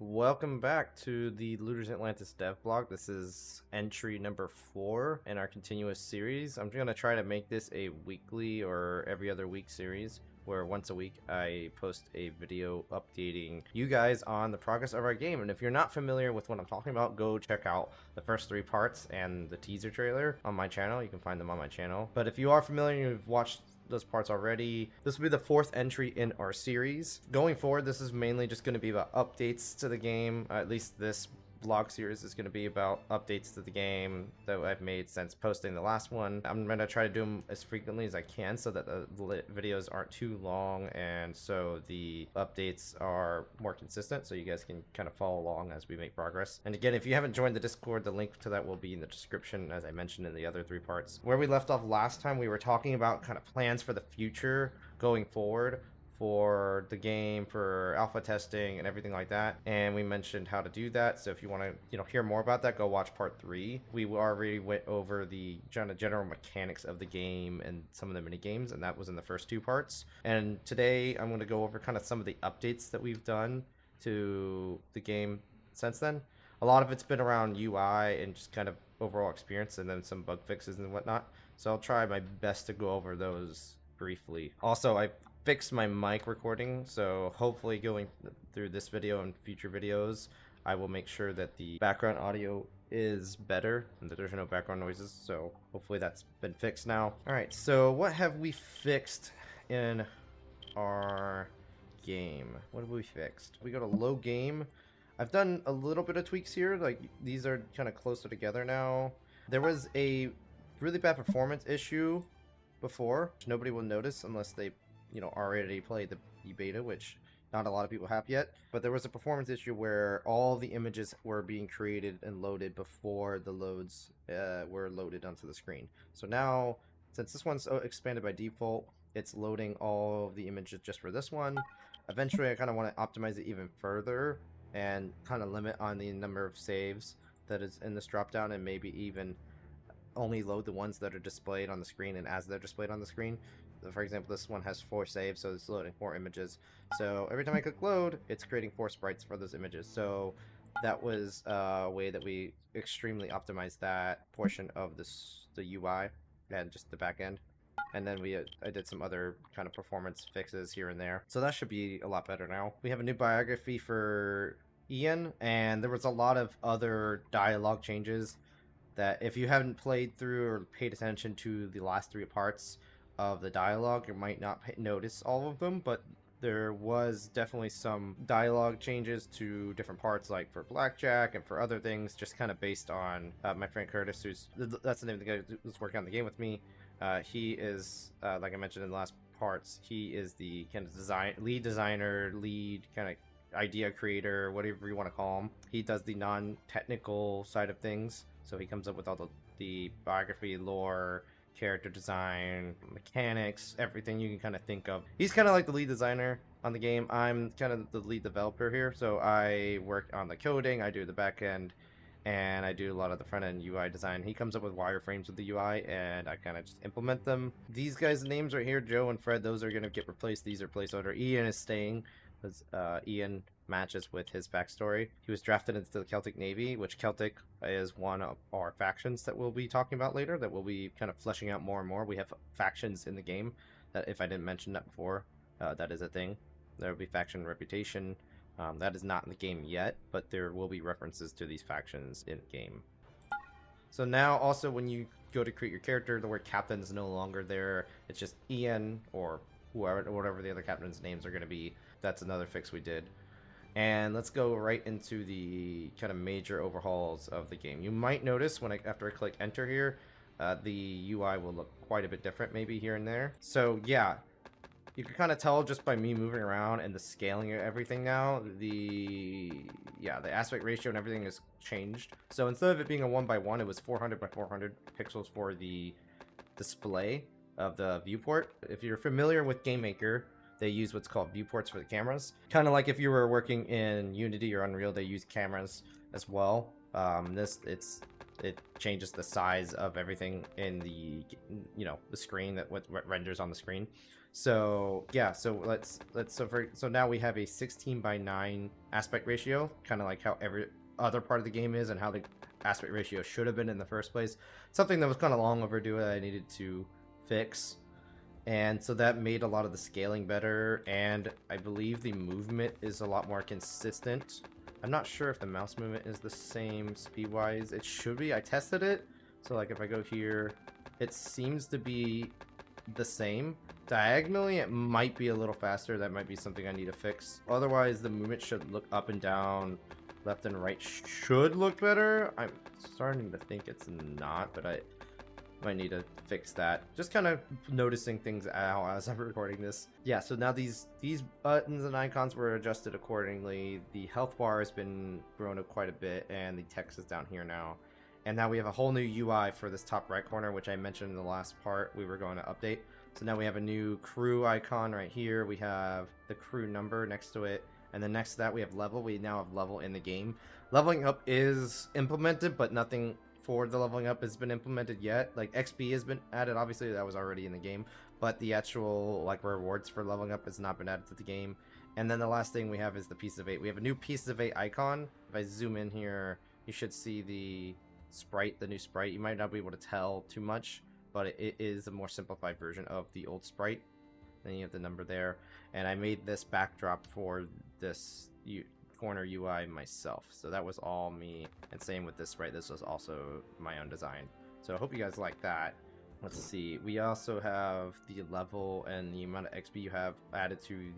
Welcome back to the Looters Atlantis dev blog. This is entry number 4 in our continuous series. I'm going to try to make this a weekly or every other week series where once a week I post a video updating you guys on the progress of our game. And if you're not familiar with what I'm talking about, go check out the first 3 parts and the teaser trailer on my channel. You can find them on my channel. But if you are familiar and you've watched those parts already, this will be the 4th entry in our series. Going forward, this is mainly just going to be about updates to the game. At least this vlog series is going to be about updates to the game that I've made since posting the last one. I'm going to try to do them as frequently as I can so that the videos aren't too long and so the updates are more consistent so you guys can kind of follow along as we make progress. And again, if you haven't joined the Discord, the link to that will be in the description, as I mentioned in the other 3 parts. Where we left off last time, we were talking about kind of plans for the future going forward for the game, for alpha testing and everything like that, and we mentioned how to do that. So if you want to hear more about that, go watch part 3. We already went over the general mechanics of the game and some of the mini games, and that was in the first 2 parts. And today I'm going to go over kind of some of the updates that we've done to the game since then. A lot of it's been around UI and just kind of overall experience, and then some bug fixes and whatnot, so I'll try my best to go over those briefly. Also, I fixed my mic recording, so hopefully going through this video and future videos I will make sure that the background audio is better and that there's no background noises, so hopefully that's been fixed now. Alright, so what have we fixed in our game? What have we fixed? We go to low game. I've done a little bit of tweaks here, like these are kind of closer together now. There was a really bad performance issue before, which nobody will notice unless they already played the beta, which not a lot of people have yet. But there was a performance issue where all the images were being created and loaded before the loads were loaded onto the screen. So now, since this one's expanded by default, it's loading all of the images just for this one. Eventually, I kind of want to optimize it even further and kind of limit on the number of saves that is in this dropdown, and maybe even only load the ones that are displayed on the screen and as they're displayed on the screen. For example, this one has 4 saves, so it's loading 4 images. So every time I click load, it's creating 4 sprites for those images. So that was a way that we extremely optimized that portion of the UI and just the back end. And then I did some other kind of performance fixes here and there. So that should be a lot better now. We have a new biography for Ian, and there was a lot of other dialogue changes that if you haven't played through or paid attention to the last 3 parts of the dialogue, you might not notice all of them, but there was definitely some dialogue changes to different parts, like for Blackjack and for other things, just kind of based on my friend Curtis, that's the name of the guy who's working on the game with me. He is, like I mentioned in the last parts, he is the kind of lead designer, lead kind of idea creator, whatever you want to call him. He does the non-technical side of things, so he comes up with all the biography, lore, character design, mechanics, everything you can kind of think of. He's kind of like the lead designer on the game. I'm kind of the lead developer here, so I work on the coding, I do the back end, and I do a lot of the front end UI design. He comes up with wireframes with the UI, and I kind of just implement them. These guys' names right here, Joe and Fred, those are going to get replaced. These are placeholder. Ian is staying, because Ian matches with his backstory. He was drafted into the Celtic Navy, which Celtic is one of our factions that we'll be talking about later, that we'll be kind of fleshing out more and more. We have factions in the game that, if I didn't mention that before, that is a thing. There will be faction reputation. That is not in the game yet, but there will be references to these factions in game. So now also when you go to create your character, the word captain is no longer there. It's just Ian or whatever the other captain's names are going to be. That's another fix we did. And let's go right into the kind of major overhauls of the game. You might notice after I click enter here, the UI will look quite a bit different maybe here and there. So yeah, you can kind of tell just by me moving around and the scaling of everything now. The aspect ratio and everything has changed. So instead of it being a 1:1, it was 400 by 400 pixels for the display of the viewport. If you're familiar with GameMaker, they use what's called viewports for the cameras. Kind of like if you were working in Unity or Unreal, they use cameras as well. It changes the size of everything in the the screen, that what renders on the screen. So yeah, so now we have a 16:9 aspect ratio, kind of like how every other part of the game is and how the aspect ratio should have been in the first place. Something that was kind of long overdue that I needed to fix. And so that made a lot of the scaling better, and I believe the movement is a lot more consistent. I'm not sure if the mouse movement is the same speed-wise. It should be. I tested it. So like if I go here, it seems to be the same. Diagonally, it might be a little faster. That might be something I need to fix. Otherwise, the movement should look up and down, left and right should look better. I'm starting to think it's not, but I might need to fix that. Just kind of noticing things out as I'm recording this. Yeah, so now these buttons and icons were adjusted accordingly. The health bar has been grown up quite a bit, and the text is down here now. And now we have a whole new UI for this top right corner, which I mentioned in the last part we were going to update. So now we have a new crew icon right here. We have the crew number next to it. And then next to that we have level. We now have level in the game. Leveling up is implemented, but nothing for the leveling up has been implemented yet. Like XP has been added, obviously that was already in the game, but the actual like rewards for leveling up has not been added to the game. And then the last thing we have is the Piece of 8. We have a new Piece of 8 icon. If I zoom in here, you should see the sprite, the new sprite. You might not be able to tell too much, but it is a more simplified version of the old sprite. Then you have the number there, and I made this backdrop for this corner UI myself, so that was all me. And same with this sprite, this was also my own design. So I hope you guys like that. Let's see, we also have the level and the amount of XP you have added to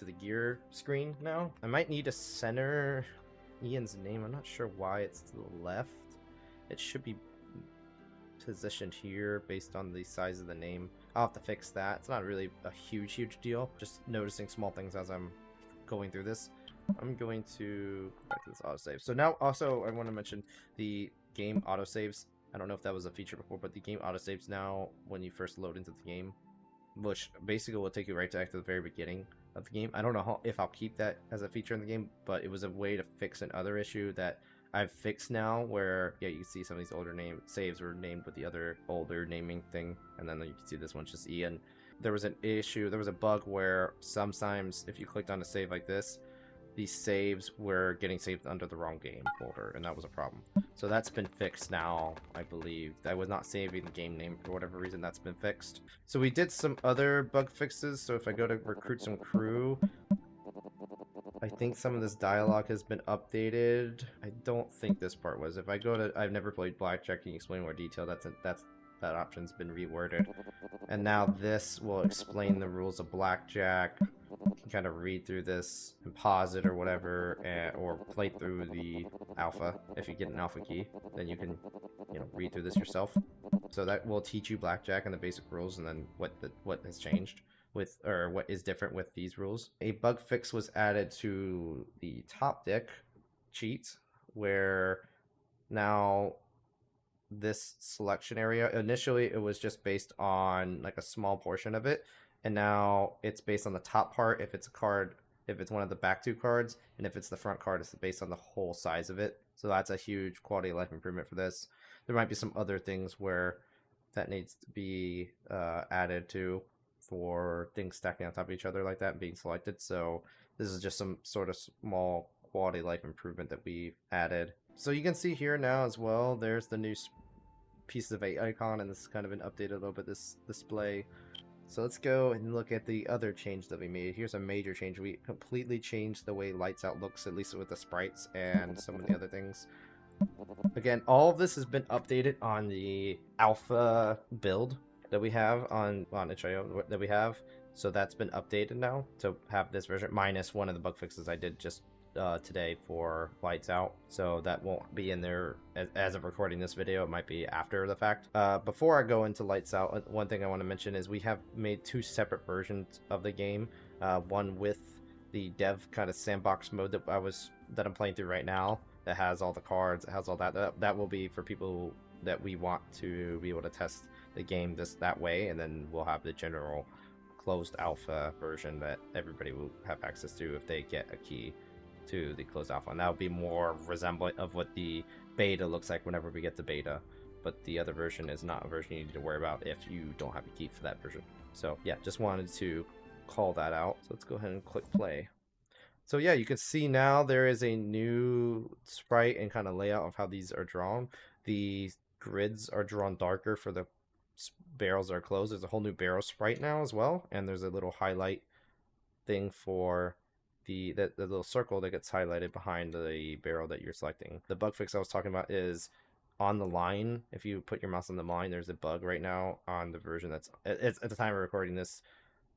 the gear screen now. I might need to center Ian's name. I'm not sure why it's to the left. It should be positioned here based on the size of the name. I'll have to fix that. It's not really a huge deal, just noticing small things as I'm going through this. I'm going to go back to this autosave. So now also I want to mention the game autosaves. I don't know if that was a feature before, but the game autosaves now when you first load into the game, which basically will take you right back to the very beginning of the game. I don't know if I'll keep that as a feature in the game, but it was a way to fix an other issue that I've fixed now, where yeah, you can see some of these older saves were named with the other older naming thing, and then you can see this one's just Ian. There was an issue, there was a bug where sometimes if you clicked on a save like this, these saves were getting saved under the wrong game folder, and that was a problem. So that's been fixed now, I believe. I was not saving the game name for whatever reason. That's been fixed. So we did some other bug fixes. So if I go to recruit some crew, I think some of this dialogue has been updated. I don't think this part was. If I go to, I've never played Blackjack, can you explain more detail? That option's been reworded. And now this will explain the rules of Blackjack. You can kind of read through this and pause it or whatever, or play through the alpha. If you get an alpha key, then you can, read through this yourself. So that will teach you Blackjack and the basic rules, and then what has changed with, or what is different with these rules. A bug fix was added to the top deck cheat, where now this selection area, initially it was just based on like a small portion of it, and now it's based on the top part if it's a card, if it's one of the back two cards, and if it's the front card, it's based on the whole size of it. So that's a huge quality of life improvement for this. There might be some other things where that needs to be added to, for things stacking on top of each other like that and being selected. So this is just some sort of small quality of life improvement that we added. So you can see here now as well, there's the new Piece of 8 icon, and this has kind of been updated a little bit, this display. So let's go and look at the other change that we made. Here's a major change. We completely changed the way Lights Out looks, at least with the sprites and some of the other things. Again, all of this has been updated on the alpha build that we have on itch.io that we have. So that's been updated now to have this version, minus one of the bug fixes I did just today for Lights Out. So that won't be in there as of recording this video. It might be after the fact. Before I go into Lights Out, one thing I want to mention is we have made two separate versions of the game. One with the dev kind of sandbox mode that I'm playing through right now, that has all the cards, it has all that will be for people that we want to be able to test the game that way, and then we'll have the general closed alpha version that everybody will have access to if they get a key to the closed alpha, and that will be more resemblant of what the beta looks like whenever we get the beta. But the other version is not a version you need to worry about if you don't have a key for that version. So yeah, just wanted to call that out. So let's go ahead and click play. So yeah, you can see now there is a new sprite and kind of layout of how these are drawn. The grids are drawn darker for the barrels that are closed. There's a whole new barrel sprite now as well, and there's a little highlight thing for the little circle that gets highlighted behind the barrel that you're selecting. The bug fix I was talking about is on the line. If you put your mouse on the line, there's a bug right now on the version that's it's at the time of recording this,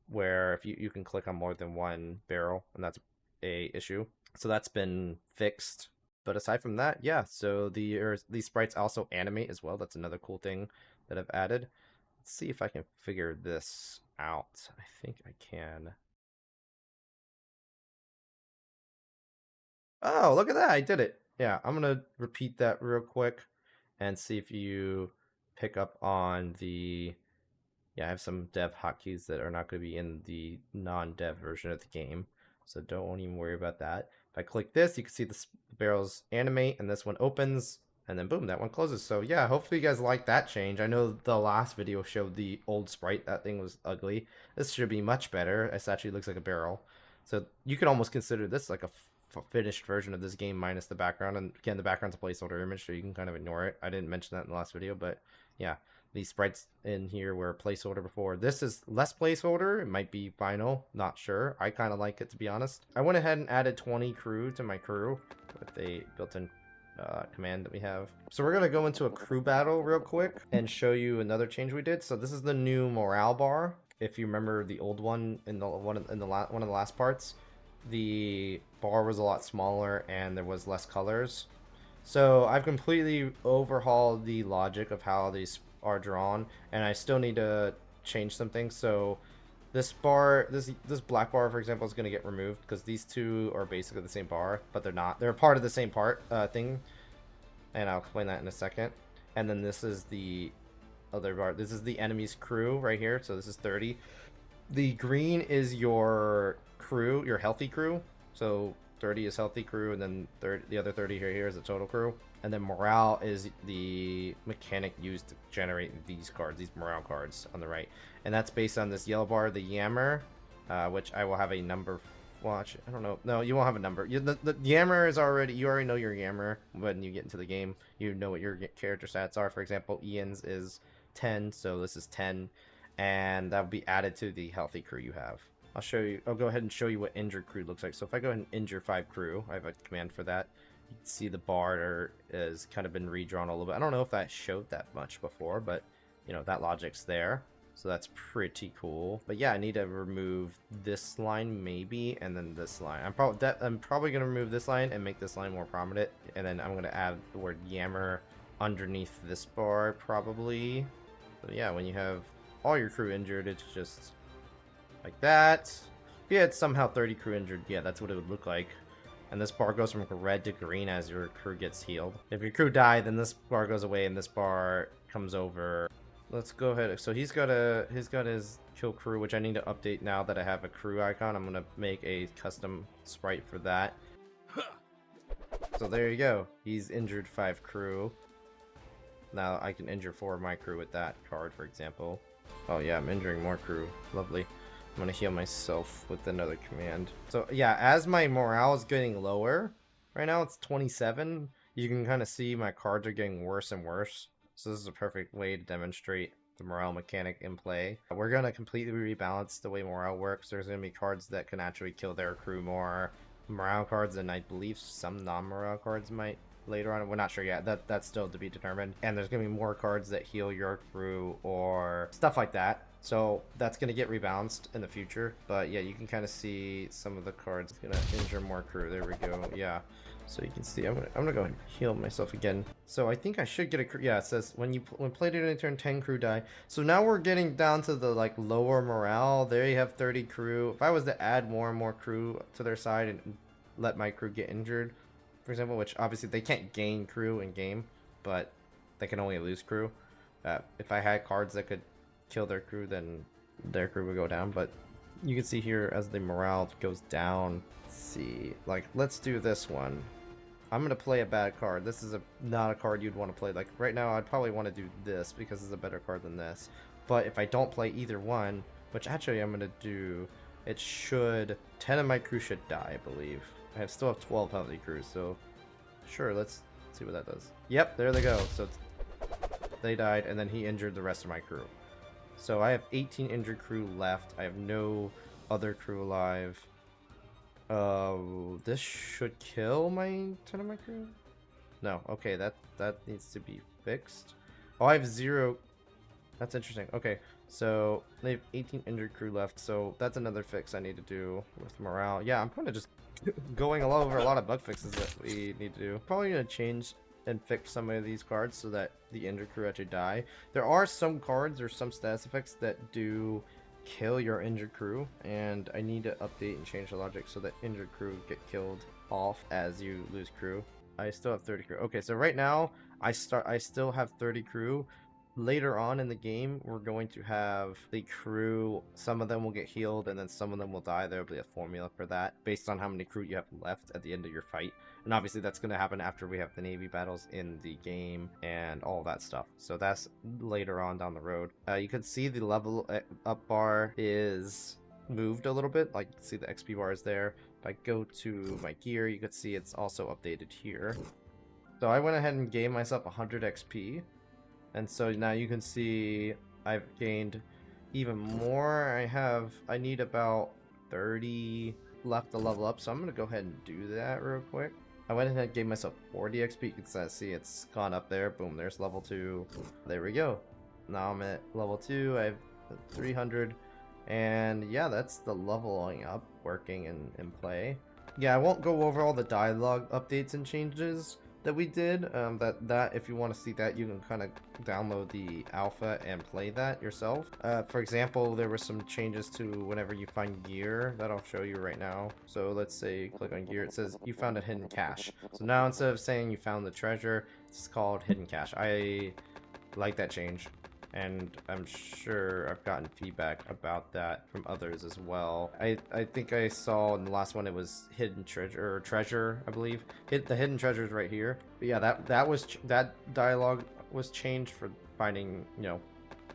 where if you can click on more than one barrel, and that's a issue. So that's been fixed. But aside from that, yeah, so these sprites also animate as well. That's another cool thing that I've added. Let's see if I can figure this out. I think I can. Oh, look at that. I did it. Yeah, I'm going to repeat that real quick and see if you pick up on the... Yeah, I have some dev hotkeys that are not going to be in the non-dev version of the game. So don't even worry about that. If I click this, you can see the barrels animate, and this one opens, and then boom, that one closes. So yeah, hopefully you guys like that change. I know the last video showed the old sprite. That thing was ugly. This should be much better. This actually looks like a barrel. So you could almost consider this like a finished version of this game minus the background. And again, the background's a placeholder image, so you can kind of ignore it. I didn't mention that in the last video, but yeah. These sprites in here were placeholder before. This is less placeholder. It might be final. Not sure. I kind of like it, to be honest. I went ahead and added 20 crew to my crew with a built-in command that we have. So we're going to go into a crew battle real quick and show you another change we did. So this is the new morale bar. If you remember the old one in one of the last parts, the bar was a lot smaller and there was less colors. So I've completely overhauled the logic of how these are drawn, and I still need to change some things. So this bar, this black bar, for example, is going to get removed because these two are basically the same bar, but they're not. They're part of the same thing, and I'll explain that in a second. And then this is the other bar. This is the enemy's crew right here. So this is 30. The green is your crew, your healthy crew. So 30 is healthy crew, and then the other 30 here is the total crew. And then morale is the mechanic used to generate these cards, these morale cards on the right. And that's based on this yellow bar, the Yammer, which I will have a number. Watch, I don't know. No, you won't have a number. The Yammer is already, you already know your Yammer when you get into the game. You know what your character stats are. For example, Ian's is 10, so this is 10. And that will be added to the healthy crew you have. I'll show you. I'll go ahead and show you what injured crew looks like. So if I go ahead and injure 5 crew, I have a command for that. You can see the bar has kind of been redrawn a little bit. I don't know if that showed that much before, but you know, that logic's there. So that's pretty cool. But yeah, I need to remove this line maybe, and then this line. I'm probably gonna remove this line and make this line more prominent, and then I'm gonna add the word Yammer underneath this bar probably. So yeah, when you have all your crew injured, it's just like that. If you had somehow 30 crew injured, yeah, that's what it would look like. And this bar goes from red to green as your crew gets healed. If your crew die, then this bar goes away and this bar comes over. Let's go ahead. So he's got his kill crew, which I need to update now that I have a crew icon. I'm gonna make a custom sprite for that. So there you go. He's injured 5 crew. Now I can injure 4 of my crew with that card, for example. Oh yeah, I'm injuring more crew. Lovely. I'm gonna heal myself with another command. So yeah, as my morale is getting lower, right now it's 27, you can kind of see my cards are getting worse and worse. So this is a perfect way to demonstrate the morale mechanic in play. We're gonna completely rebalance the way morale works. There's gonna be cards that can actually kill their crew more, morale cards, and I believe some non-morale cards might later on. We're not sure yet. That's still to be determined. And there's gonna be more cards that heal your crew or stuff like that. So that's going to get rebalanced in the future. But yeah, you can kind of see some of the cards. It's going to injure more crew. There we go. Yeah. So you can see, I'm gonna go ahead and heal myself again. So I think I should get a crew. Yeah, it says when played during a turn, 10 crew die. So now we're getting down to the like lower morale. There you have 30 crew. If I was to add more and more crew to their side and let my crew get injured, for example, which obviously they can't gain crew in game, but they can only lose crew. If I had cards that could kill their crew, then their crew would go down. But you can see here as the morale goes down. Let's see, like, let's do this one. I'm gonna play a bad card. This is not a card you'd want to play. Like right now, I'd probably want to do this because it's a better card than this. But if I don't play either one, which actually I'm gonna do. It should 10 of my crew should die, I believe. Still have 12 healthy crews, so sure, let's see what that does. Yep, there they go. So they died, and then he injured the rest of my crew. So I have 18 injured crew left. I have no other crew alive. This should kill my 10 of my crew? No, okay, that needs to be fixed. Oh, I have 0. That's interesting. Okay, so they have 18 injured crew left, so that's another fix I need to do with morale. Yeah, I'm kind of just going all over a lot of bug fixes that we need to do. Probably gonna change and fix some of these cards so that the injured crew actually die. There are some cards or some status effects that do kill your injured crew, and I need to update and change the logic so that injured crew get killed off as you lose crew. I still have 30 crew. Okay, so right now I still have 30 crew. Later on in the game, we're going to have the crew, some of them will get healed and then some of them will die. There'll be a formula for that based on how many crew you have left at the end of your fight. And obviously that's going to happen after we have the Navy battles in the game and all that stuff. So that's later on down the road. You can see the level up bar is moved a little bit. Like, you can see the XP bar is there. If I go to my gear, you can see it's also updated here. So I went ahead and gave myself 100 XP. And so now you can see I've gained even more. I need about 30 left to level up, so I'm going to go ahead and do that real quick. I went ahead and gave myself 40 XP. You can see it's gone up there. Boom, there's level 2. There we go. Now I'm at level 2. I have 300. And yeah, that's the leveling up working in play. Yeah, I won't go over all the dialogue updates and changes that we did. That if you want to see that, you can kind of download the alpha and play that yourself. For example, there were some changes to whenever you find gear that I'll show you right now. So let's say click on gear, it says you found a hidden cache. So now instead of saying you found the treasure, it's called hidden cache. I like that change, and I'm sure I've gotten feedback about that from others as well. I think I saw in the last one it was hidden treasure, I believe. The hidden treasure is right here. But yeah, that dialogue was changed for finding, you know,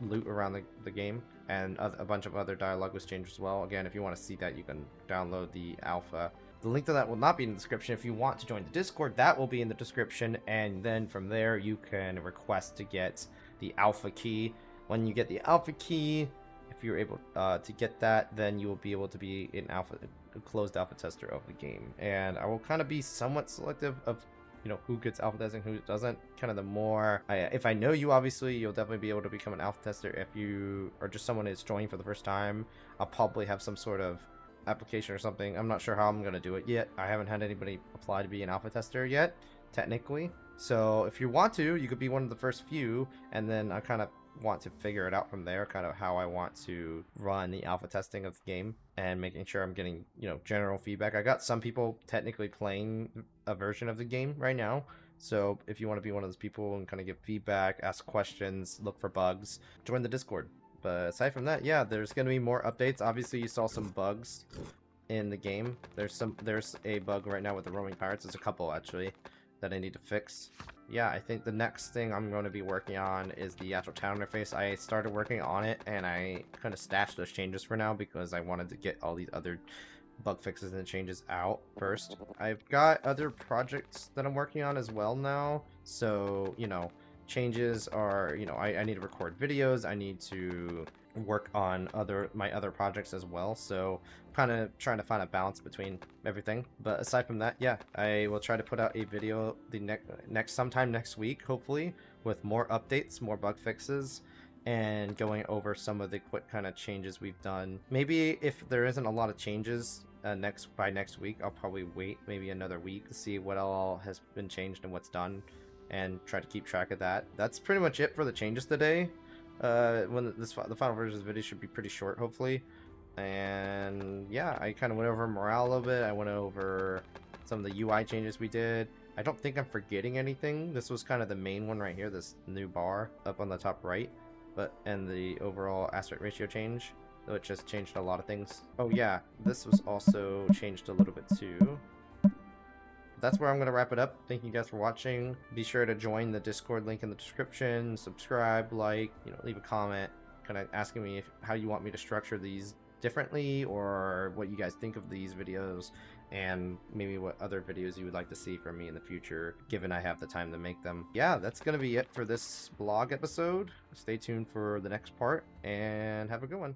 loot around the game, and a bunch of other dialogue was changed as well. Again, if you want to see that, you can download the alpha. The link to that will not be in the description. If you want to join the Discord, that will be in the description, and then from there you can request to get the alpha key. When you get the alpha key, if you're able to get that, then you will be able to be a closed alpha tester of the game. And I will kind of be somewhat selective of, you know, who gets alpha testing, who doesn't. Kind of the more if I know you, obviously you'll definitely be able to become an alpha tester. If you are just someone who's joining for the first time, I'll probably have some sort of application or something. I'm not sure how I'm going to do it yet. I haven't had anybody apply to be an alpha tester yet, technically. So if you want to, you could be one of the first few, and then I kind of want to figure it out from there, kind of how I want to run the alpha testing of the game and making sure I'm getting, you know, general feedback. I got some people technically playing a version of the game right now. So if you want to be one of those people and kind of give feedback, ask questions, look for bugs, join the Discord. But aside from that, yeah, there's going to be more updates. Obviously, you saw some bugs in the game. There's a bug right now with the roaming pirates. There's a couple, actually, that I need to fix. Yeah, I think the next thing I'm going to be working on is the actual town interface. I started working on it, and I kind of stashed those changes for now because I wanted to get all these other bug fixes and changes out first. I've got other projects that I'm working on as well now. So, you know, changes are, you know, I need to record videos. I need to work on my other projects as well, so kind of trying to find a balance between everything. But aside from that, yeah, I will try to put out a video the sometime next week, hopefully, with more updates, more bug fixes, and going over some of the quick kind of changes we've done. Maybe if there isn't a lot of changes by next week, I'll probably wait maybe another week to see what all has been changed and what's done, and try to keep track of that. That's pretty much it for the changes today. When the final version of this video should be pretty short, hopefully. And yeah, I kind of went over morale a little bit. I went over some of the UI changes we did. I don't think I'm forgetting anything. This was kind of the main one right here, this new bar up on the top right, and the overall aspect ratio change, which just changed a lot of things. Oh yeah, this was also changed a little bit too. That's where I'm going to wrap it up. Thank you guys for watching. Be sure to join the Discord link in the description, subscribe, like, you know, leave a comment, kind of asking me how you want me to structure these differently, or what you guys think of these videos, and maybe what other videos you would like to see from me in the future, given I have the time to make them. Yeah, that's gonna be it for this blog episode. Stay tuned for the next part, and have a good one.